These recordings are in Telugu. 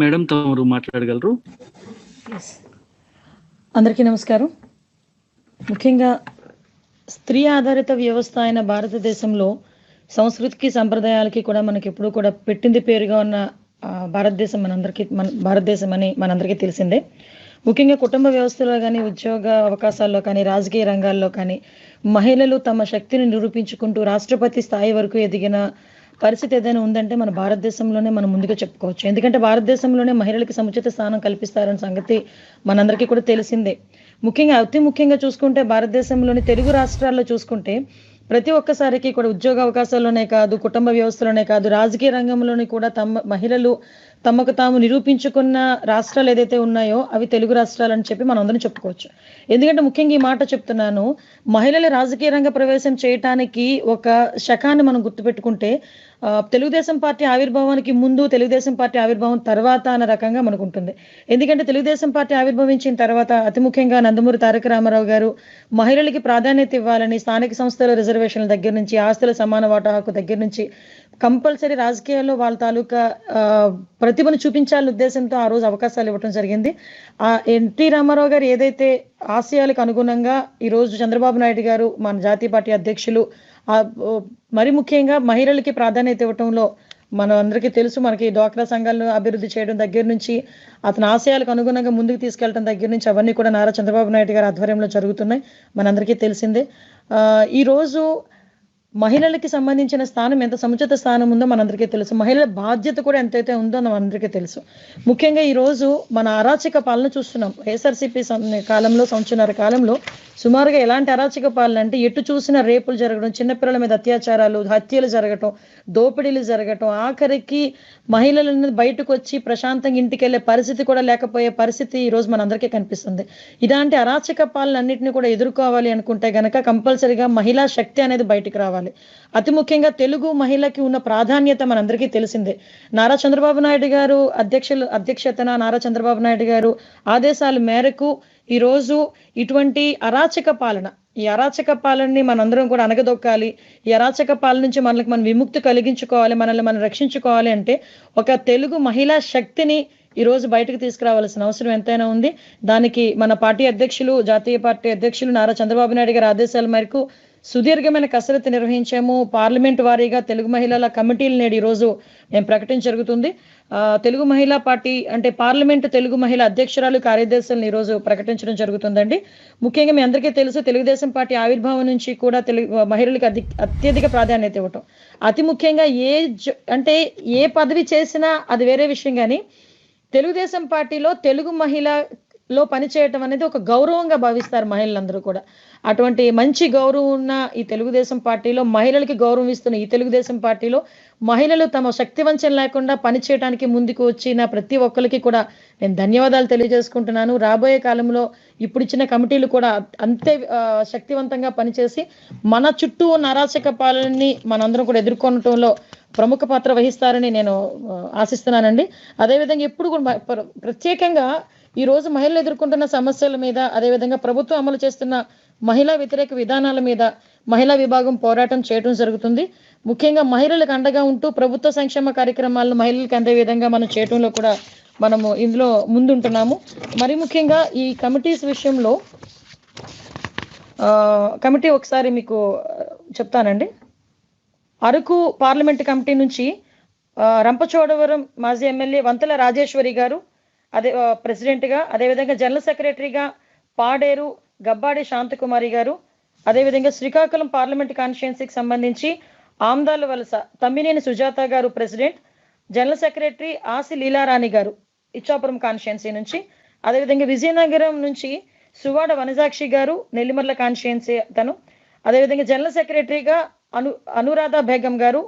మేడం తమరు మాట్లాడగలరు. అందరికీ నమస్కారం. ముఖ్యంగా స్త్రీ ఆధారిత వ్యవస్థ అయిన భారతదేశంలో సంస్కృతికి సంప్రదాయాలకి కూడా మనకి ఎప్పుడు కూడా పెట్టింది పేరుగా ఉన్న భారతదేశం భారతదేశం అని మనందరికీ తెలిసిందే. ముఖ్యంగా కుటుంబ వ్యవస్థలో కానీ, ఉద్యోగ అవకాశాల్లో కానీ, రాజకీయ రంగాల్లో కానీ మహిళలు తమ శక్తిని నిరూపించుకుంటూ రాష్ట్రపతి స్థాయి వరకు ఎదిగిన పరిస్థితి ఏదైనా ఉందంటే మన భారతదేశంలోనే మనం ముందుగా చెప్పుకోవచ్చు. ఎందుకంటే భారతదేశంలోనే మహిళలకి సముచిత స్థానం కల్పిస్తారన్న సంగతి మనందరికీ కూడా తెలిసిందే. అతి ముఖ్యంగా చూసుకుంటే భారతదేశంలోని తెలుగు రాష్ట్రాల్లో చూసుకుంటే ప్రతి ఒక్కసారికి కూడా ఉద్యోగ అవకాశాల్లోనే కాదు, కుటుంబ వ్యవస్థలోనే కాదు, రాజకీయ రంగంలోని కూడా మహిళలు తమకు తాము నిరూపించుకున్న రాష్ట్రాలు ఏదైతే ఉన్నాయో అవి తెలుగు రాష్ట్రాలు అని చెప్పి మనం అందరం చెప్పుకోవచ్చు. ఎందుకంటే ముఖ్యంగా ఈ మాట చెప్తున్నాను, మహిళలు రాజకీయ రంగ ప్రవేశం చేయటానికి ఒక శకాన్ని మనం గుర్తుపెట్టుకుంటే తెలుగుదేశం పార్టీ ఆవిర్భావానికి ముందు, తెలుగుదేశం పార్టీ ఆవిర్భావం తర్వాత అన్న రకంగా మనకు ఉంటుంది. ఎందుకంటే తెలుగుదేశం పార్టీ ఆవిర్భవించిన తర్వాత అతి ముఖ్యంగా నందమూరి తారక రామారావు గారు మహిళలకి ప్రాధాన్యత ఇవ్వాలని స్థానిక సంస్థల రిజర్వేషన్ల దగ్గర నుంచి, ఆస్తుల సమాన వాటా హక్కు దగ్గర నుంచి కంపల్సరీ రాజకీయాల్లో వాళ్ళ తాలూకా ప్రతిభను చూపించాలనే ఉద్దేశంతో ఆ రోజు అవకాశాలు ఇవ్వటం జరిగింది. ఎన్టీ రామారావు గారు ఏదైతే ఆశయాలకు అనుగుణంగా ఈరోజు చంద్రబాబు నాయుడు గారు మన జాతీయ పార్టీ అధ్యక్షులు మరి ముఖ్యంగా మహిళలకి ప్రాధాన్యత ఇవ్వటంలో మనం అందరికీ తెలుసు. మనకి డ్వాక్రా సంఘాలను అభివృద్ధి చేయడం దగ్గర నుంచి, అతని ఆశయాలకు అనుగుణంగా ముందుకు తీసుకెళ్ళడం దగ్గర నుంచి అవన్నీ కూడా నారా చంద్రబాబు నాయుడు గారి ఆధ్వర్యంలో జరుగుతున్నాయి, మనందరికీ తెలిసిందే. ఈరోజు మహిళలకి సంబంధించిన స్థానం ఎంత సముచిత స్థానం ఉందో మనందరికీ తెలుసు. మహిళల బాధ్యత కూడా ఎంతైతే ఉందో మనందరికీ తెలుసు. ముఖ్యంగా ఈరోజు మన అరాచక పాలన చూస్తున్నాం. వైఎస్ఆర్సీపీ కాలంలో, సంవత్సరాల కాలంలో సుమారుగా ఎలాంటి అరాచక పాలన అంటే ఎటు చూసిన రేపులు జరగడం, చిన్నపిల్లల మీద అత్యాచారాలు, హత్యలు జరగటం, దోపిడీలు జరగటం, ఆఖరికి మహిళలను బయటకు వచ్చి ప్రశాంతంగా ఇంటికి వెళ్ళే పరిస్థితి కూడా లేకపోయే పరిస్థితి ఈరోజు మనందరికీ కనిపిస్తుంది. ఇలాంటి అరాచక పాలన అన్నింటినీ కూడా ఎదుర్కోవాలి అనుకుంటే గనక కంపల్సరిగా మహిళా శక్తి అనేది బయటకు రావాలి. అతి ముఖ్యంగా తెలుగు మహిళకి ఉన్న ప్రాధాన్యత మనందరికీ తెలిసిందే. నారా చంద్రబాబు నాయుడు గారు అధ్యక్షతన నారా చంద్రబాబు నాయుడు గారు ఆదేశాల మేరకు ఈరోజు ఇటువంటి ఈ అరాచక పాలనని మనందరం కూడా అనగదొక్కాలి. ఈ అరాచక పాలన నుంచి మనం విముక్తి కలిగించుకోవాలి, మనల్ని మనం రక్షించుకోవాలి అంటే ఒక తెలుగు మహిళా శక్తిని ఈరోజు బయటకు తీసుకురావాల్సిన అవసరం ఎంతైనా ఉంది. దానికి మన పార్టీ అధ్యక్షులు, జాతీయ పార్టీ అధ్యక్షులు నారా చంద్రబాబు నాయుడు గారి ఆదేశాల మేరకు సుదీర్ఘమైన కసరత్తు నిర్వహించాము. పార్లమెంట్ వారీగా తెలుగు మహిళల కమిటీలు నేడు ఈరోజు మేము ప్రకటన జరుగుతుంది. తెలుగు మహిళా పార్టీ అంటే పార్లమెంట్ తెలుగు మహిళా అధ్యక్షురాలు కార్యదర్శులను ఈరోజు ప్రకటించడం జరుగుతుందండి. ముఖ్యంగా మీ అందరికీ తెలుసు, తెలుగుదేశం పార్టీ ఆవిర్భావం నుంచి కూడా మహిళలకు అత్యధిక ప్రాధాన్యత ఇవ్వటం. అతి ముఖ్యంగా ఏ పదవి చేసినా అది వేరే విషయం, కానీ తెలుగుదేశం పార్టీలో తెలుగు మహిళలో పనిచేయటం అనేది ఒక గౌరవంగా భావిస్తారు మహిళలందరూ కూడా. అటువంటి మంచి గౌరవం ఉన్న ఈ తెలుగుదేశం పార్టీలో, మహిళలకి గౌరవం ఇస్తున్న ఈ తెలుగుదేశం పార్టీలో మహిళలు తమ శక్తి వంచన లేకుండా పనిచేయడానికి ముందుకు వచ్చిన ప్రతి ఒక్కరికి కూడా నేను ధన్యవాదాలు తెలియజేసుకుంటున్నాను. రాబోయే కాలంలో ఇప్పుడు ఇచ్చిన కమిటీలు కూడా అంతే శక్తివంతంగా పనిచేసి మన చుట్టూ ఉన్న అరాచక పాలనని మనందరం కూడా ఎదుర్కొనటంలో ప్రముఖ పాత్ర వహిస్తారని నేను ఆశిస్తున్నానండి. అదేవిధంగా ఎప్పుడు కూడా ప్రత్యేకంగా ఈ రోజు మహిళలు ఎదుర్కొంటున్న సమస్యల మీద, అదేవిధంగా ప్రభుత్వం అమలు చేస్తున్న మహిళా వ్యతిరేక విధానాల మీద మహిళా విభాగం పోరాటం చేయడం జరుగుతుంది. ముఖ్యంగా మహిళలకు అండగా ఉంటూ ప్రభుత్వ సంక్షేమ కార్యక్రమాలను మహిళలకు అందే విధంగా మనం చేయడంలో కూడా మనము ఇందులో ముందుంటున్నాము. మరి ముఖ్యంగా ఈ కమిటీస్ విషయంలో కమిటీ ఒకసారి మీకు చెప్తానండి. అరకు పార్లమెంట్ కమిటీ నుంచి రంపచోడవరం మాజీ ఎమ్మెల్యే వంతల రాజేశ్వరి గారు ప్రెసిడెంట్గా, అదేవిధంగా జనరల్ సెక్రటరీగా పాడేరు గబ్బాడి శాంతకుమారి గారు, అదేవిధంగా శ్రీకాకుళం పార్లమెంట్ కాన్స్టిట్యుయెన్సీకి సంబంధించి ఆమ్దాల వలస తమ్మినేని సుజాత గారు ప్రెసిడెంట్, జనరల్ సెక్రటరీ ఆసి లీలారాణి గారు ఇచ్చాపురం కాన్స్టిట్యుయెన్సీ నుంచి, అదేవిధంగా విజయనగరం నుంచి సువాడ వనజాక్షి గారు నెల్లిమర్ల కాన్స్టిట్యుయెన్సీ తను, అదేవిధంగా జనరల్ సెక్రటరీగా అనురాధ బేగం గారు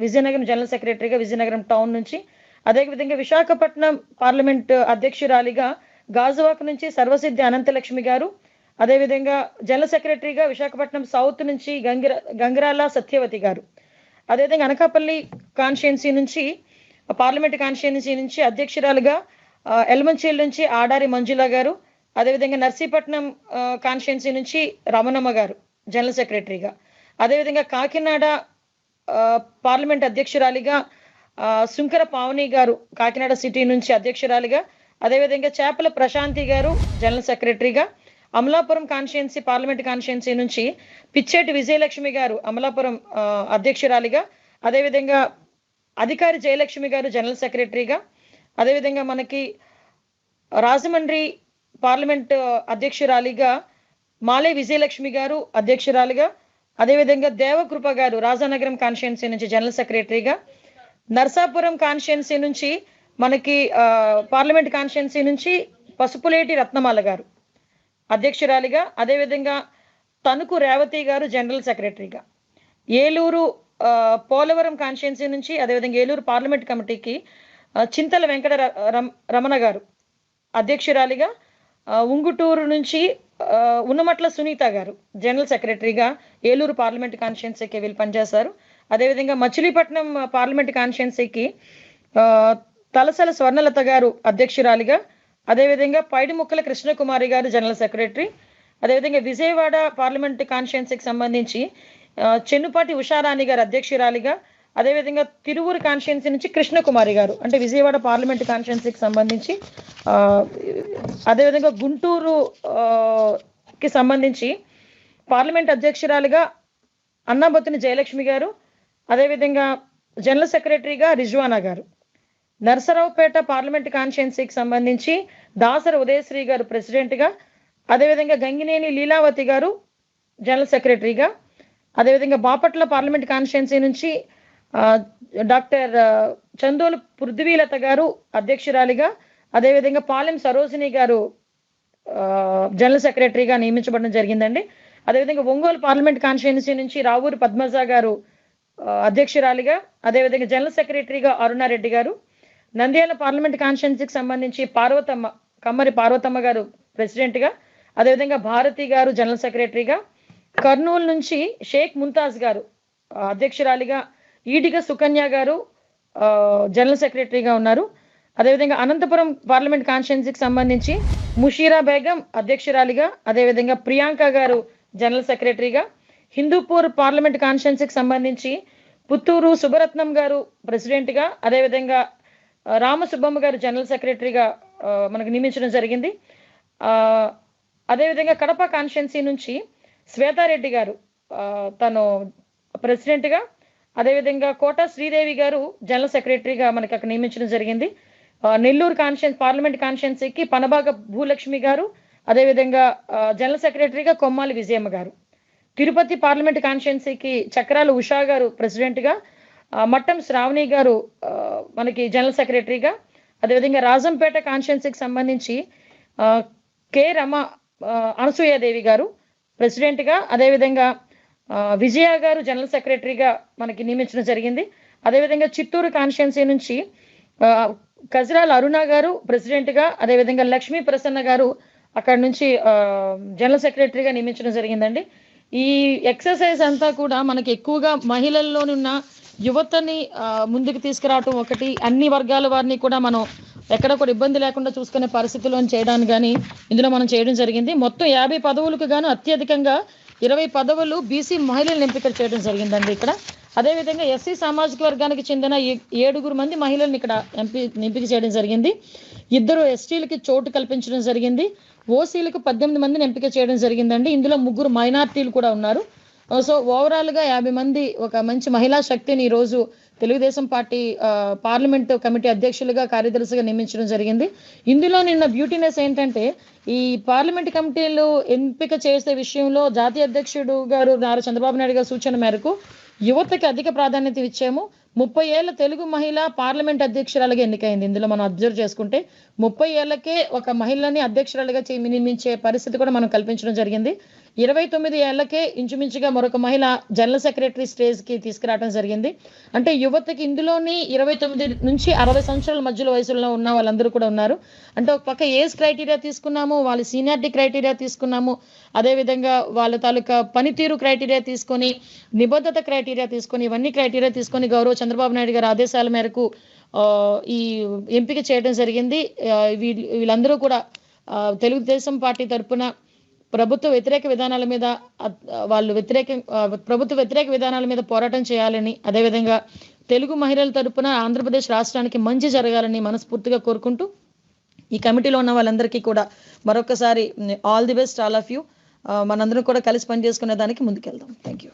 విజయనగరం జనరల్ సెక్రటరీగా విజయనగరం టౌన్ నుంచి, అదేవిధంగా విశాఖపట్నం పార్లమెంట్ అధ్యక్షురాలిగా గాజువాక నుంచి సర్వసిద్ధి అనంతలక్ష్మి గారు, అదేవిధంగా జనరల్ సెక్రటరీగా విశాఖపట్నం సౌత్ నుంచి గంగరాల సత్యవతి గారు, అదేవిధంగా అనకాపల్లి కాన్స్టిట్యుయెన్సీ నుంచి పార్లమెంట్ కాన్స్టిట్యుయెన్సీ నుంచి అధ్యక్షురాలుగా ఎల్మంచిల్ నుంచి ఆడారి మంజుల గారు, అదేవిధంగా నర్సీపట్నం కాన్స్టిట్యుయెన్సీ నుంచి రమణమ్మ గారు జనరల్ సెక్రటరీగా, అదేవిధంగా కాకినాడ పార్లమెంట్ అధ్యక్షురాలిగా శుంకర పావని గారు కాకినాడ సిటీ నుంచి అధ్యక్షురాలిగా, అదేవిధంగా చేపల ప్రశాంతి గారు జనరల్ సెక్రటరీగా, అమలాపురం కాన్స్టిట్యున్సీ పార్లమెంట్ కాన్స్టిట్యున్సీ నుంచి పిచ్చేటి విజయలక్ష్మి గారు అమలాపురం అధ్యక్షురాలిగా, అదేవిధంగా అధికారి జయలక్ష్మి గారు జనరల్ సెక్రటరీగా, అదేవిధంగా మనకి రాజమండ్రి పార్లమెంట్ అధ్యక్షురాలిగా మాలే విజయలక్ష్మి గారు అధ్యక్షురాలిగా, అదేవిధంగా దేవకృప గారు రాజానగరం కాన్స్టిట్యున్సీ నుంచి జనరల్ సెక్రటరీగా, నర్సాపురం కాన్స్టిట్యున్సీ నుంచి మనకి పార్లమెంట్ కాన్స్టిట్యున్సీ నుంచి పసుపులేటి రత్నమాల గారు అధ్యక్షురాలిగా, అదేవిధంగా తణుకు రేవతి గారు జనరల్ సెక్రటరీగా, ఏలూరు పోలవరం కాన్స్టిట్యున్సీ నుంచి, అదేవిధంగా ఏలూరు పార్లమెంట్ కమిటీకి చింతల వెంకట రమణ గారు అధ్యక్షురాలిగా, ఉంగుటూరు నుంచి ఉన్నమట్ల సునీత గారు జనరల్ సెక్రటరీగా ఏలూరు పార్లమెంట్ కాన్స్టిట్యున్సీకి వీళ్ళు పనిచేశారు. అదేవిధంగా మచిలీపట్నం పార్లమెంట్ కాన్స్టిట్యున్సీకి తలసల స్వర్ణలత గారు అధ్యక్షురాలిగా, అదేవిధంగా పైడిముక్కల కృష్ణకుమారి గారు జనరల్ సెక్రటరీ, అదేవిధంగా విజయవాడ పార్లమెంట్ కాన్స్టిట్యున్సీకి సంబంధించి చెన్నుపాటి ఉషారాణి గారు అధ్యక్షురాలిగా, అదేవిధంగా తిరువూరు కాన్స్టిట్యున్సీ నుంచి కృష్ణకుమారి గారు అంటే విజయవాడ పార్లమెంట్ కాన్స్టిట్యున్సీకి సంబంధించి, అదేవిధంగా గుంటూరు కి సంబంధించి పార్లమెంట్ అధ్యక్షురాలిగా అన్నాబొత్తిని జయలక్ష్మి గారు, అదేవిధంగా జనరల్ సెక్రటరీగా రిజ్వానా గారు, నర్సరావుపేట పార్లమెంట్ కాన్స్టిట్యున్సీకి సంబంధించి దాసర ఉదయశ్రీ గారు ప్రెసిడెంట్గా, అదేవిధంగా గంగినేని లీలావతి గారు జనరల్ సెక్రటరీగా, అదేవిధంగా బాపట్ల పార్లమెంట్ కాన్స్టిట్యున్సీ నుంచి డాక్టర్ చందోలు పృథ్వీలత గారు అధ్యక్షురాలిగా, అదేవిధంగా పాలెం సరోజిని గారు జనరల్ సెక్రటరీగా నియమించబడడం జరిగిందండి. అదేవిధంగా ఒంగోలు పార్లమెంట్ కాన్స్టిట్యున్సీ నుంచి రావూరి పద్మజ గారు అధ్యక్షురాలిగా, అదేవిధంగా జనరల్ సెక్రటరీగా అరుణారెడ్డి గారు, నంద్యాల పార్లమెంట్ కాన్స్టిట్యున్సీకి సంబంధించి కమ్మరి పార్వతమ్మ గారు ప్రెసిడెంట్గా, అదేవిధంగా భారతి గారు జనరల్ సెక్రటరీగా, కర్నూలు నుంచి షేక్ ముంతాజ్ గారు అధ్యక్షురాలిగా, ఈడిగ సుకన్య గారు జనరల్ సెక్రటరీగా ఉన్నారు. అదేవిధంగా అనంతపురం పార్లమెంట్ కాన్స్టిట్యున్సీకి సంబంధించి ముషీరా బేగం అధ్యక్షురాలిగా, అదేవిధంగా ప్రియాంక గారు జనరల్ సెక్రటరీగా, హిందూపూర్ పార్లమెంట్ కాన్స్టిట్యున్సీకి సంబంధించి పుత్తూరు సుబ్బరత్నం గారు ప్రెసిడెంట్గా, అదేవిధంగా రామసుబ్బమ్మ గారు జనరల్ సెక్రటరీగా మనకు నియమించడం జరిగింది. అదేవిధంగా కడప కాన్స్టిట్యున్సీ నుంచి శ్వేతారెడ్డి గారు తను ప్రెసిడెంట్గా, అదేవిధంగా కోట శ్రీదేవి గారు జనరల్ సెక్రటరీగా మనకి అక్కడ నియమించడం జరిగింది. నెల్లూరు పార్లమెంట్ కాన్స్టిట్యున్సీకి పనబాగ భూలక్ష్మి గారు, అదేవిధంగా జనరల్ సెక్రటరీగా కొమ్మాలి విజయమ్మ గారు, తిరుపతి పార్లమెంట్ కాన్స్టిట్యున్సీకి చక్రాల ఉషా గారు ప్రెసిడెంట్గా, మట్టం శ్రావణి గారు మనకి జనరల్ సెక్రటరీగా, అదేవిధంగా రాజంపేట కాన్స్టిట్యున్సీకి సంబంధించి కె రమ అనసూయాదేవి గారు ప్రెసిడెంట్గా, అదేవిధంగా విజయ గారు జనరల్ సెక్రటరీగా మనకి నియమించడం జరిగింది. అదేవిధంగా చిత్తూరు కాన్స్టిట్యున్సీ నుంచి కజరాల అరుణ గారు ప్రెసిడెంట్గా, అదేవిధంగా లక్ష్మీ ప్రసన్న గారు అక్కడ నుంచి జనరల్ సెక్రటరీగా నియమించడం జరిగిందండి. ఈ ఎక్సర్సైజ్ అంతా కూడా మనకి ఎక్కువగా మహిళల్లోనున్న యువతని ముందుకు తీసుకురావటం ఒకటి, అన్ని వర్గాల వారిని కూడా మనం ఎక్కడ కూడా ఇబ్బంది లేకుండా చూసుకునే పరిస్థితుల్లో చేయడానికి కానీ ఇందులో మనం చేయడం జరిగింది. మొత్తం 50 పదవులకు గాను అత్యధికంగా 20 పదవులు బీసీ మహిళలను ఎంపిక చేయడం జరిగిందండి ఇక్కడ. అదేవిధంగా ఎస్సీ సామాజిక వర్గానికి చెందిన 7 మంది మహిళలను ఇక్కడ ఎంపిక చేయడం జరిగింది. 2 ఎస్టీలకి చోటు కల్పించడం జరిగింది. ఓసీలకు 18 మందిని ఎంపిక చేయడం జరిగిందండి. ఇందులో 3 మైనార్టీలు కూడా ఉన్నారు. సో ఓవరాల్గా 50 మంది ఒక మంచి మహిళా శక్తిని ఈరోజు తెలుగుదేశం పార్టీ పార్లమెంట్ కమిటీ అధ్యక్షులుగా కార్యదర్శిగా నియమించడం జరిగింది. ఇందులో నిన్న బ్యూటీనెస్ ఏంటంటే ఈ పార్లమెంట్ కమిటీలు ఎంపిక చేసే విషయంలో జాతీయ అధ్యక్షుడు గారు నారా చంద్రబాబు నాయుడు గారి సూచన మేరకు యువతకి అధిక ప్రాధాన్యత ఇచ్చాము. 30 ఏళ్ల తెలుగు మహిళ పార్లమెంట్ అధ్యక్షురాలుగా ఎన్నికైంది. ఇందులో మనం అబ్జర్వ్ చేసుకుంటే 30 ఏళ్లకే ఒక మహిళని అధ్యక్షురాలుగా నియమించే పరిస్థితి కూడా మనం కల్పించడం జరిగింది. 29 ఏళ్లకే ఇంచుమించుగా మరొక మహిళ జనరల్ సెక్రటరీ స్టేజ్కి తీసుకురావడం జరిగింది. అంటే యువతకి ఇందులోని 29 నుంచి 60 సంవత్సరాల మధ్యలో వయసులో ఉన్న వాళ్ళందరూ కూడా ఉన్నారు. అంటే ఒక పక్క ఏజ్ క్రైటీరియా తీసుకున్నాము, వాళ్ళ సీనియారిటీ క్రైటీరియా తీసుకున్నాము, అదేవిధంగా వాళ్ళ తాలూకా పనితీరు క్రైటీరియా తీసుకొని, నిబద్ధత క్రైటీరియా తీసుకొని, ఇవన్నీ క్రైటీరియా తీసుకొని గౌరవ చంద్రబాబు నాయుడు గారి ఆదేశాల మేరకు ఈ ఎంపిక చేయడం జరిగింది. వీళ్ళందరూ కూడా తెలుగుదేశం పార్టీ తరఫున ప్రభుత్వ వ్యతిరేక విధానాల మీద ప్రభుత్వ వ్యతిరేక విధానాల మీద పోరాటం చేయాలని, అదేవిధంగా తెలుగు మహిళల తరపున ఆంధ్రప్రదేశ్ రాష్ట్రానికి మంచి జరగాలని మనస్ఫూర్తిగా కోరుకుంటూ, ఈ కమిటీలో ఉన్న వాళ్ళందరికీ కూడా మరొకసారి all the best all of you. మనందరం కూడా కలిసి పనిచేసుకునే దానికి ముందుకెళ్దాం. Thank you.